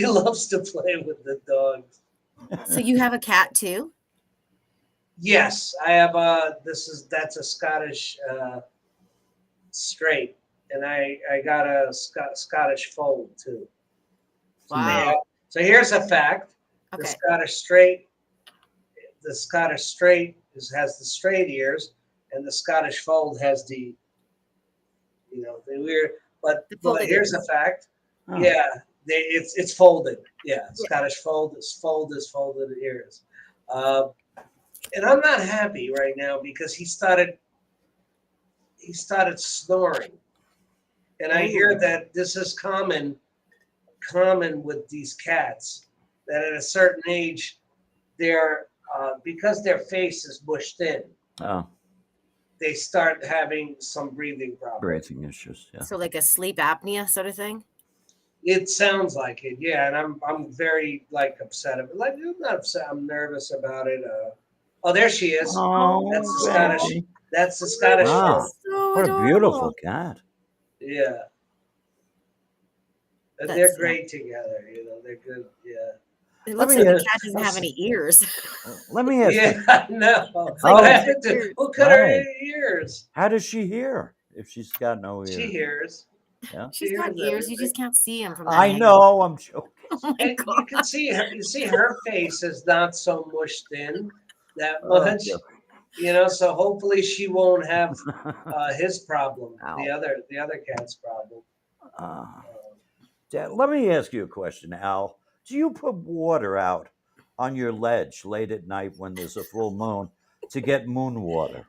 loves to play with the dogs. So you have a cat too? Yes, I have that's a Scottish straight, and I got a Scottish fold too. Wow. So here's a fact. Okay. The Scottish straight has the straight ears, and the Scottish fold has the weird. But here's a fact. Oh. Yeah, it's folded. Yeah, Scottish fold is folded ears. And I'm not happy right now because he started snoring, and I hear that this is common with these cats, that at a certain age they're because their face is mushed in. Oh. They start having some breathing problems. Breathing issues, yeah. So like a sleep apnea sort of thing? It sounds like it, yeah. And I'm very upset. I'm not upset. I'm nervous about it. Oh, there she is. Oh, that's the Scottish. That's the Scottish. Wow. What a beautiful cat. Yeah. They're great together. They're good. Yeah. It looks like the cat doesn't have any ears. Let me ask you. Yeah, no. What happened to who cut her ears? How does she hear if she's got no ears? She hears. Yeah. She's got ears. You just can't see them from that I know. I'm joking. Oh my God. You can see her. You see her face is not so mushed in that much. So hopefully she won't have his problem. The other cat's problem. Let me ask you a question, Al. Do you put water out on your ledge late at night when there's a full moon to get moon water?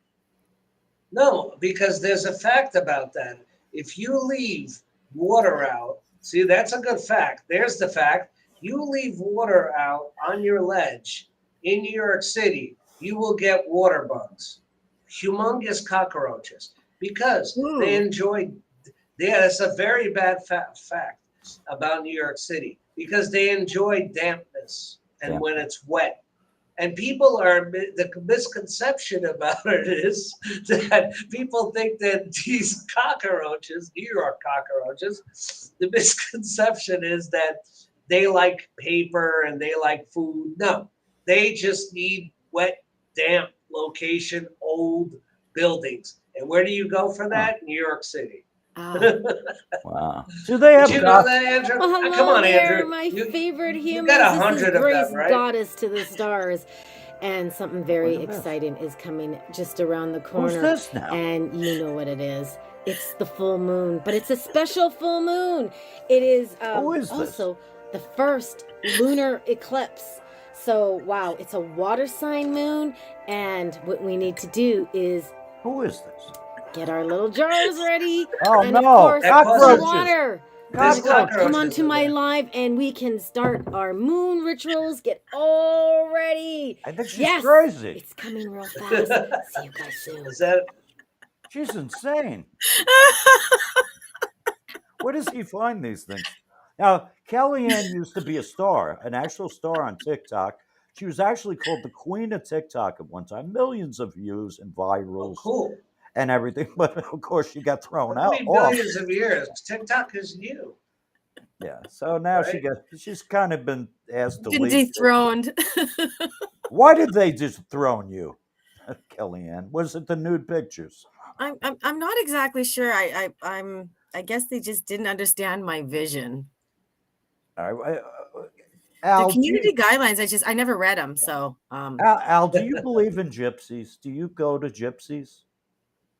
No, because there's a fact about that. If you leave water out, see, that's a good fact. There's the fact. You leave water out on your ledge in New York City, you will get water bugs, humongous cockroaches, because they enjoy. Yeah, that's a very bad fact about New York City, because they enjoy dampness and when it's wet. And the misconception about it is that people think that these cockroaches, New York cockroaches, the misconception is that they like paper and they like food. No, they just need wet, damp location, old buildings. And where do you go for that? New York City. Wow. Do they have? Did you know that, Andrew? Well, hello come on, there, Andrew. my favorite human. You got 100 of Grace, them, right? goddess to the stars. And something very exciting is coming just around the corner. Who's this now? And you know what it is. It's the full moon, but it's a special full moon. It is, also the first lunar eclipse. So, wow, it's a water sign moon. And what we need to do is... Who is this? Get our little jars ready. Oh, and no. of course, Cockroaches. water. There's come cockroaches on to in my there. live and we can start our moon rituals. Get all ready. I think she's Yes, crazy. it's coming real fast. See you guys soon. Is that? She's insane. Where does he find these things? Now, Kellyanne used to be a star, an actual star on TikTok. She was actually called the queen of TikTok at one time. Millions of views and virals Cool. and everything. But of course, she got thrown What do you out. mean billions of years? TikTok is new. Yeah. So now Right? she's kind of been asked to Been leave. dethroned. Why did they dethrone you, Kellyanne? Was it the nude pictures? I'm not exactly sure. I guess they just didn't understand my vision. All right. The Al, community guidelines, I never read them. So Al, do you believe in gypsies? Do you go to gypsies?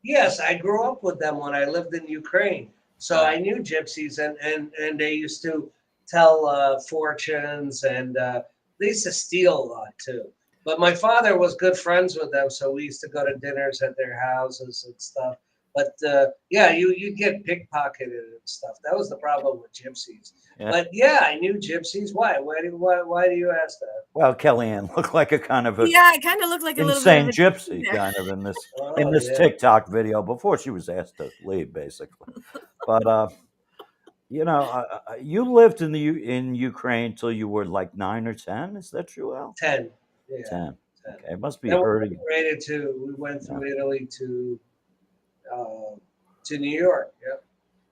Yes, I grew up with them when I lived in Ukraine. So I knew gypsies, and they used to tell fortunes, and they used to steal a lot too. But my father was good friends with them, so we used to go to dinners at their houses and stuff. But yeah, you get pickpocketed and stuff. That was the problem with gypsies. Yeah. But yeah, I knew gypsies. Why? Why do you ask that? Well, Kellyanne looked like a kind of a yeah, I kind of look like a little insane bit of a gypsy there. kind of in Oh, this yeah. TikTok video before she was asked to leave, basically. But you know, you lived in in Ukraine till you were like 9 or 10. Is that true, Al? 10. Yeah. 10. Okay, it must be Then hurting. we went through Italy to New York. Yeah.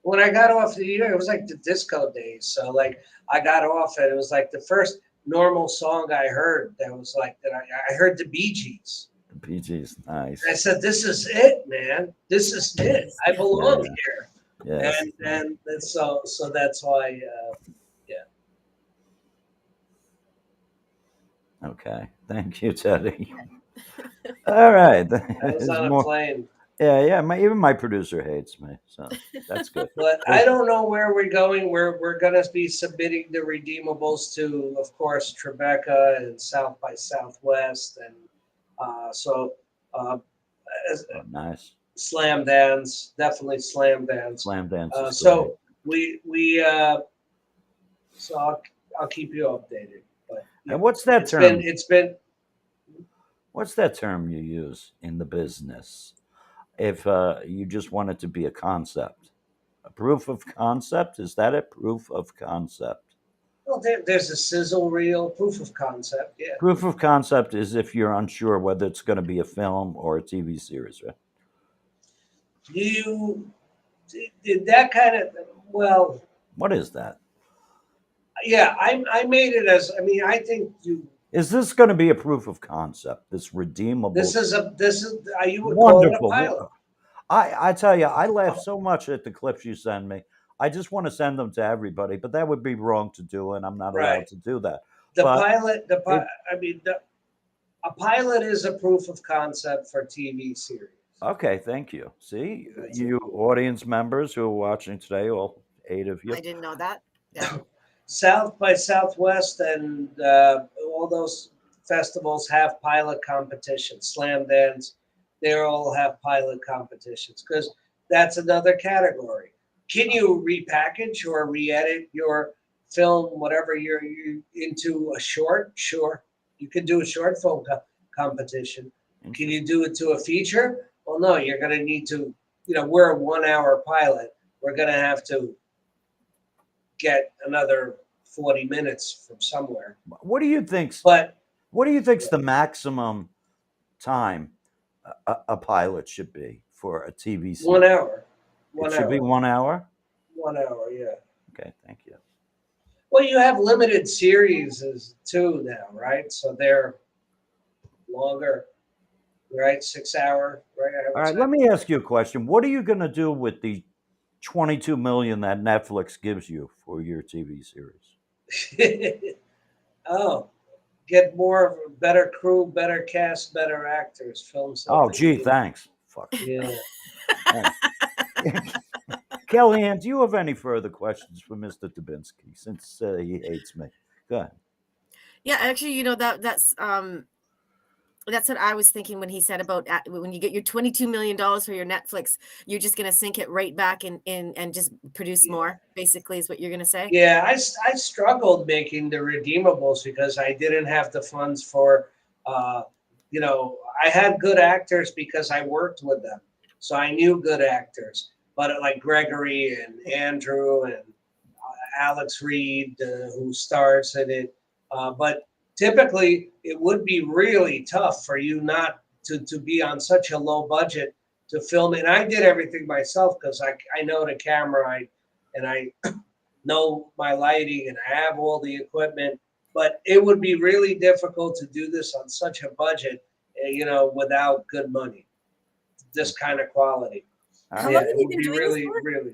When I got off the New York, it was like the disco days. So like I got off and it was like the first normal song I heard that was like that I heard the Bee Gees. The Bee Gees, nice. I said, "This is it, man. This is it. I belong here." Yes. And so that's why. Yeah. Okay. Thank you, Teddy. All right. I was on a plane. Yeah. Even my producer hates me, so that's good. But I don't know where we're going. We're going to be submitting the Redeemables to, of course, Tribeca and South by Southwest, and nice. Slam Dance, definitely Slam Dance. Slam Dance. So so I'll keep you updated. But and what's that term? It's been. What's that term you use in the business? If you just want it to be a concept, a proof of concept, is that a proof of concept? Well, there's a sizzle reel, proof of concept. Yeah. Proof of concept is if you're unsure whether it's going to be a film or a TV series, right? You did that kind of well. What is that? Yeah, I made it as. I mean, I think you. Is this going to be a proof of concept? This redeemable. This is. You would wonderful. call it a pilot. I tell you, I laugh so much at the clips you send me. I just want to send them to everybody, but that would be wrong to do, and I'm not allowed to do that. A pilot is a proof of concept for TV series. Okay, thank you. See, you audience members who are watching today, all 8 of you. I didn't know that. Yeah. South by Southwest and all those festivals have pilot competitions. Slam Dance, they all have pilot competitions because that's another category. Can you repackage or re-edit your film, whatever you're into a short? Sure, you can do a short film competition. Can you do it to a feature? Well, no, you're going to need to. We're a 1-hour pilot. We're going to have to get another 40 minutes from somewhere. What do you think? But what do you think's the maximum time a pilot should be for a TV series? 1 hour. It should be 1 hour? 1 hour, yeah. Okay, thank you. Well, you have limited series too now, right? So they're longer, right? 6 hour, right? All right, let me ask you a question. What are you going to do with the $22 million that Netflix gives you for your TV series? Oh, get more, better crew, better cast, better actors, film something. Oh, gee, thanks. Fuck. Yeah. Kellyanne, do you have any further questions for Mr. Dubinsky since he hates me? Go ahead. Yeah, actually, that's That's what I was thinking when he said about when you get your $22 million for your Netflix, you're just going to sink it right back in and just produce more, basically, is what you're going to say. Yeah, I struggled making the Redeemables because I didn't have the funds for, I had good actors because I worked with them. So I knew good actors, but like Gregory and Andrew and Alex Reed, who stars in it. But typically, it would be really tough for you not to be on such a low budget to film. And I did everything myself because I know the camera and I know my lighting and I have all the equipment. But it would be really difficult to do this on such a budget, without good money, this kind of quality. How long have you been doing really, this for? really?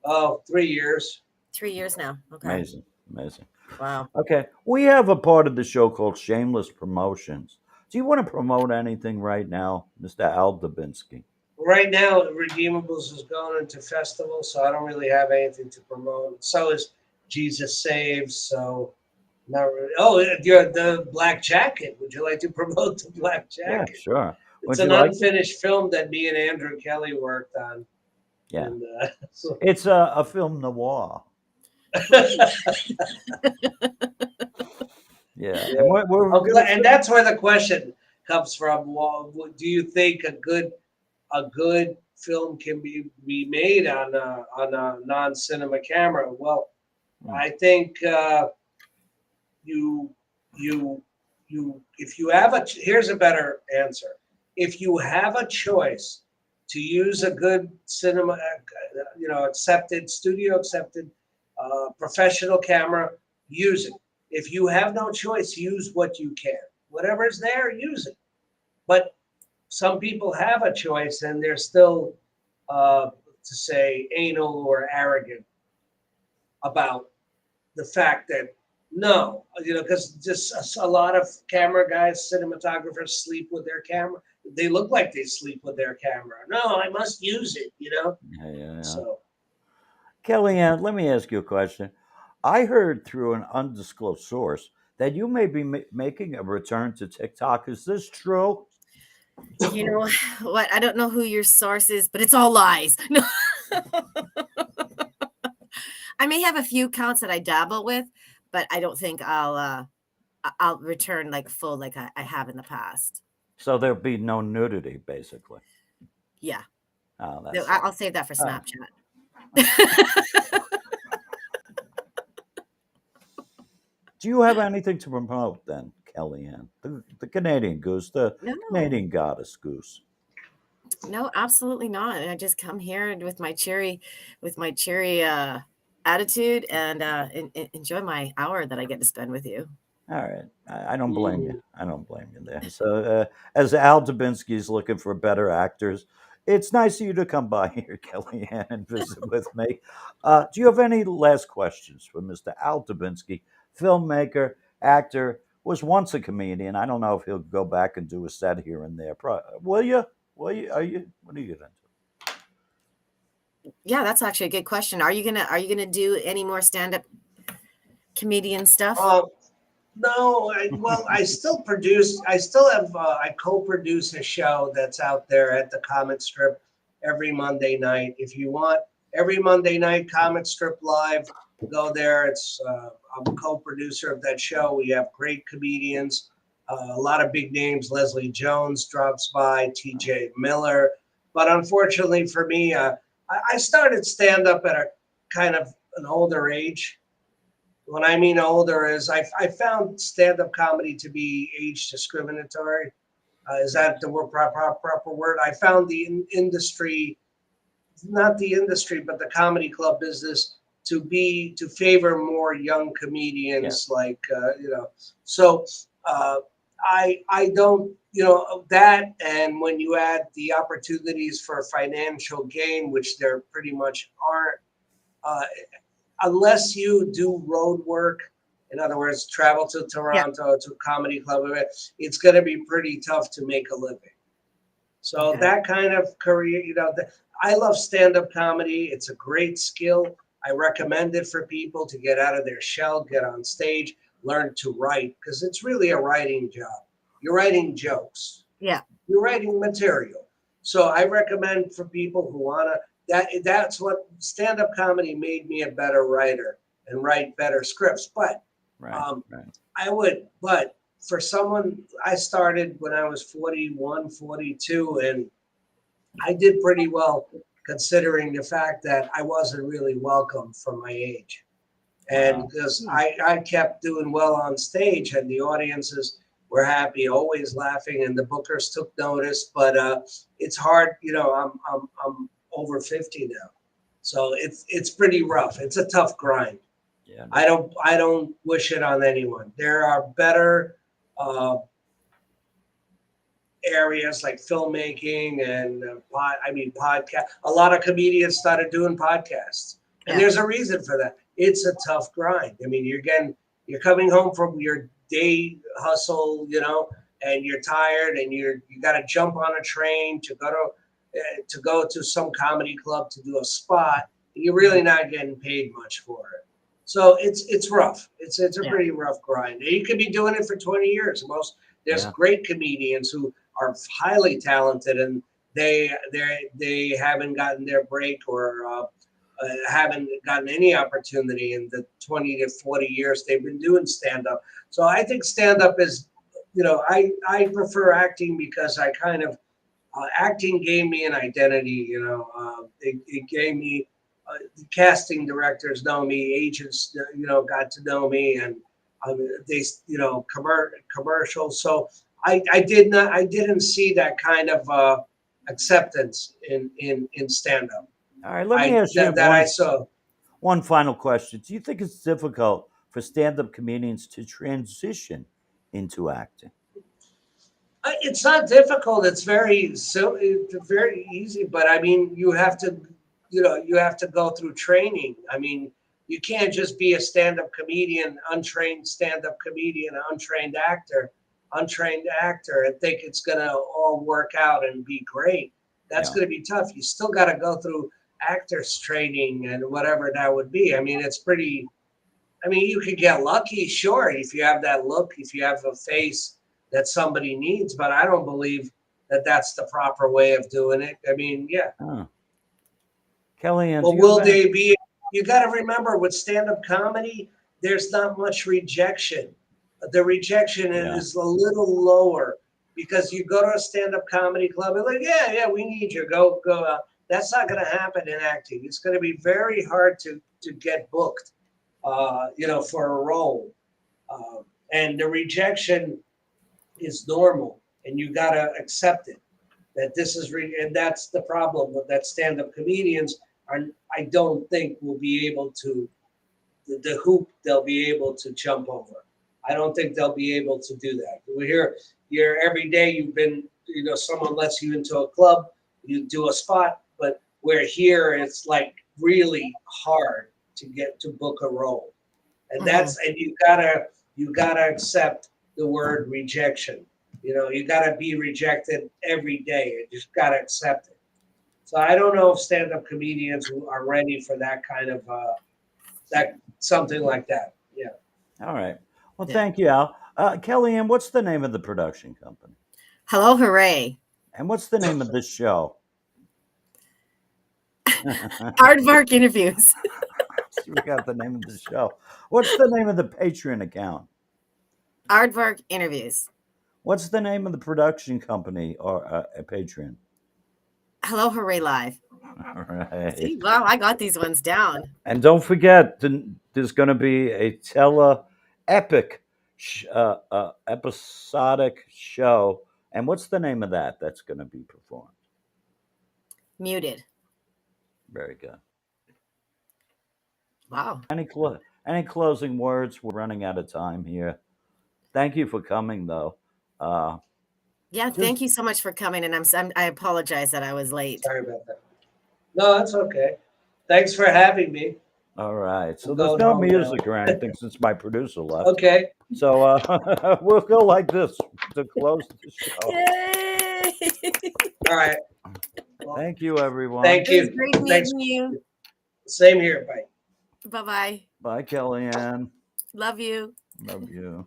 Oh, 3 years. 3 years now. Okay. Amazing. Wow. Okay. We have a part of the show called Shameless Promotions. Do you want to promote anything right now, Mr. Al Dabinski? Right now, Redeemables is going into festivals, so I don't really have anything to promote. So is Jesus Saves, so not really. Oh, you're the Black Jacket. Would you like to promote the Black Jacket? Yeah, sure. It's an unfinished film that me and Andrew Kelly worked on. Yeah. And, it's a film noir. Yeah. And that's where the question comes from. Well, do you think a good film can be made on a non-cinema camera? Well, I think you if you have here's a better answer. If you have a choice to use a good cinema, accepted, studio accepted, professional camera, use it. If you have no choice, use what you can. Whatever's there, use it. But some people have a choice and they're still, to say, anal or arrogant about the fact that no, because just a lot of camera guys, cinematographers sleep with their camera. They look like they sleep with their camera. No, I must use it, Yeah. So, Kellyanne, let me ask you a question. I heard through an undisclosed source that you may be making a return to TikTok. Is this true? You know what? I don't know who your source is, but it's all lies. No. I may have a few accounts that I dabble with, but I don't think I'll return like full like I have in the past. So there'll be no nudity, basically. Yeah. Oh, I'll save that for Snapchat. Do you have anything to promote then, Kellyanne? The Canadian Goose, Canadian goddess Goose. No, absolutely not. I just come here with my cheery attitude and enjoy my hour that I get to spend with you. All right. I don't blame you. I don't blame you there. So as Al Dabinski is looking for better actors, it's nice of you to come by here, Kellyanne, and visit with me. Do you have any last questions for Mr. Al Dabinski, filmmaker, actor, was once a comedian? I don't know if he'll go back and do a set here and there. Will you? What are you getting into? Yeah, that's actually a good question. Are you gonna do any more stand-up comedian stuff? No, I still produce. I still have. I co-produce a show that's out there at the Comic Strip every Monday night. If you want every Monday night Comic Strip Live, go there. I'm a co-producer of that show. We have great comedians, a lot of big names. Leslie Jones drops by, T.J. Miller. But unfortunately for me, I started stand-up at a kind of an older age. What I mean older is I found stand-up comedy to be age discriminatory. Is that the proper word? I found the industry, not the industry, but the comedy club business to favor more young comedians, So I don't, that, and when you add the opportunities for financial gain, which there pretty much aren't, unless you do road work, in other words, travel to Toronto to a comedy club, it's going to be pretty tough to make a living. So that kind of career, I love stand-up comedy. It's a great skill. I recommend it for people to get out of their shell, get on stage, learn to write, because it's really a writing job. You're writing jokes. Yeah. You're writing material. So I recommend for people who want to, that's what stand-up comedy made me a better writer and write better scripts. But but for someone, I started when I was 41, 42, and I did pretty well considering the fact that I wasn't really welcome for my age. And because I kept doing well on stage and the audiences were happy, always laughing, and the bookers took notice. But it's hard, I'm over 50 now. So it's pretty rough. It's a tough grind. Yeah. I don't wish it on anyone. There are better areas like filmmaking and podcast. A lot of comedians started doing podcasts, and there's a reason for that. It's a tough grind. I mean, you're coming home from your day hustle, and you're tired, and you got to jump on a train to go to some comedy club to do a spot. And you're really not getting paid much for it. So it's rough. It's a pretty rough grind. And you could be doing it for 20 years. There's great comedians who are highly talented, and they haven't gotten their break or haven't gotten any opportunity in the 20 to 40 years they've been doing stand-up. So I think stand-up is, I prefer acting because I kind of, acting gave me an identity, it gave me, the casting directors know me, agents, got to know me, and they, commercials. So I didn't see that kind of acceptance in stand-up. All right, let me ask you I saw. One final question. Do you think it's difficult for stand-up comedians to transition into acting? It's not difficult. It's very easy. But I mean, you have to go through training. I mean, you can't just be a stand-up comedian, untrained stand-up comedian, untrained actor, and think it's gonna all work out and be great. That's gonna be tough. You still got to go through actors training and whatever that would be. I mean, you could get lucky, sure, if you have that look, if you have a face that somebody needs, but I don't believe that that's the proper way of doing it. I mean, Kellyanne, well, will they be? You got to remember, with stand-up comedy, there's not much rejection. The rejection is a little lower because you go to a stand-up comedy club and like, yeah, we need you. Go out. That's not going to happen in acting. It's going to be very hard to get booked, for a role. And the rejection is normal, and you got to accept it. That this is, and that's the problem with that stand-up comedians I don't think will be able to, the hoop they'll be able to jump over. I don't think they'll be able to do that. You're every day you've been, someone lets you into a club, you do a spot, but where here it's like really hard to get to book a role. And and you gotta accept the word rejection. You gotta be rejected every day. You just gotta accept it. So I don't know if stand-up comedians are ready for that kind of something like that. Yeah. All right. Well, thank you, Al. Kellyanne, what's the name of the production company? Hello, Hooray. And what's the name of the show? Aardvark Interviews. We got the name of the show. What's the name of the Patreon account? Aardvark Interviews. What's the name of the production company or a Patreon? Hello, Hooray Live. All right. See, wow, I got these ones down. And don't forget, there's going to be a epic episodic show. And what's the name of that's going to be performed? Muted. Very good. Wow. Any closing words? We're running out of time here. Thank you for coming, though. Thank you so much for coming, and I apologize that I was late. Sorry about that. No, that's okay. Thanks for having me. All right. So there's no music or anything since my producer left. Okay. So we'll go like this to close the show. Yay! All right. Well, thank you, everyone. Thank you. It was great meeting you. Same here. Bye. Bye-bye. Bye, Kellyanne. Love you. Love you.